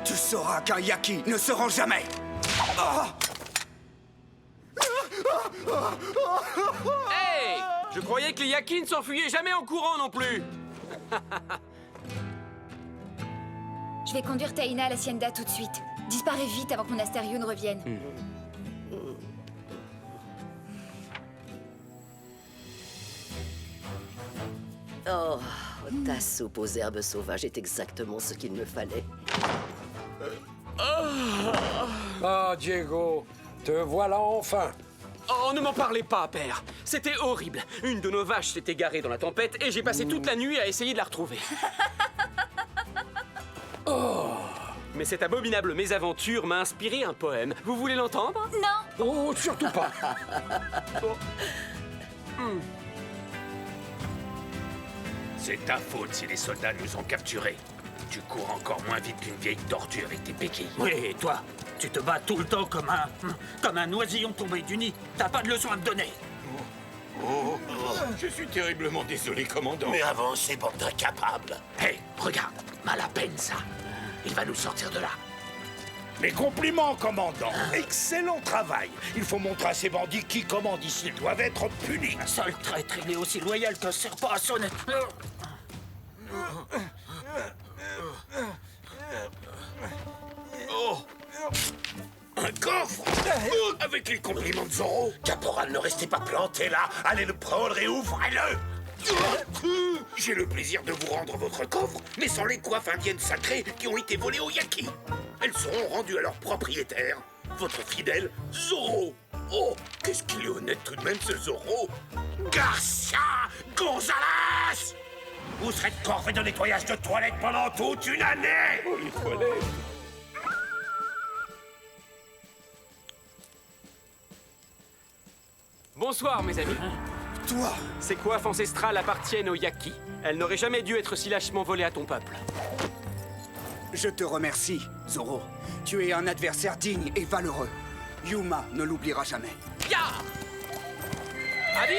Tu sauras qu'un Yaki ne se rend jamais. Hey! Je croyais que les Yaki ne s'enfuyaient jamais en courant non plus. Je vais conduire Taina à l'Hacienda tout de suite. Disparais vite avant que mon Astério ne revienne. Oh, ta soupe aux herbes sauvages est exactement ce qu'il me fallait. Ah, Diego, te voilà enfin. Oh, ne m'en parlez pas, père. C'était horrible. Une de nos vaches s'est égarée dans la tempête et j'ai passé toute la nuit à essayer de la retrouver. Oh. Mais cette abominable mésaventure m'a inspiré un poème. Vous voulez l'entendre? Non. Oh, surtout pas. C'est ta faute si les soldats nous ont capturés. Tu cours encore moins vite qu'une vieille tortue avec tes béquilles. Oui, et toi, tu te bats tout le temps comme un oisillon tombé du nid. T'as pas de leçon à me donner. Je suis terriblement désolé, commandant. Mais avancez, bande d'incapables. Hé, regarde, mal à peine ça. Il va nous sortir de là. Mes compliments, commandant. Excellent travail. Il faut montrer à ces bandits qui commandent ici. Ils doivent être punis. Un seul traître, il est aussi loyal qu'un serpent à son... Oh! Un coffre! Avec les compliments de Zoro! Caporal, ne restez pas planté là! Allez le prendre et ouvrez-le! J'ai le plaisir de vous rendre votre coffre, mais sans les coiffes indiennes sacrées qui ont été volées aux Yaki. Elles seront rendues à leur propriétaire, votre fidèle Zoro. Oh, qu'est-ce qu'il est honnête tout de même, ce Zoro! Garcia Gonzalez! Vous serez de corvée de nettoyage de toilettes pendant toute une année! Oh, les toilettes! Bonsoir, mes amis. Toi! Ces coiffes ancestrales appartiennent aux Yaki. Elles n'auraient jamais dû être si lâchement volées à ton peuple. Je te remercie, Zoro. Tu es un adversaire digne et valeureux. Yuma ne l'oubliera jamais. Ya! Adios!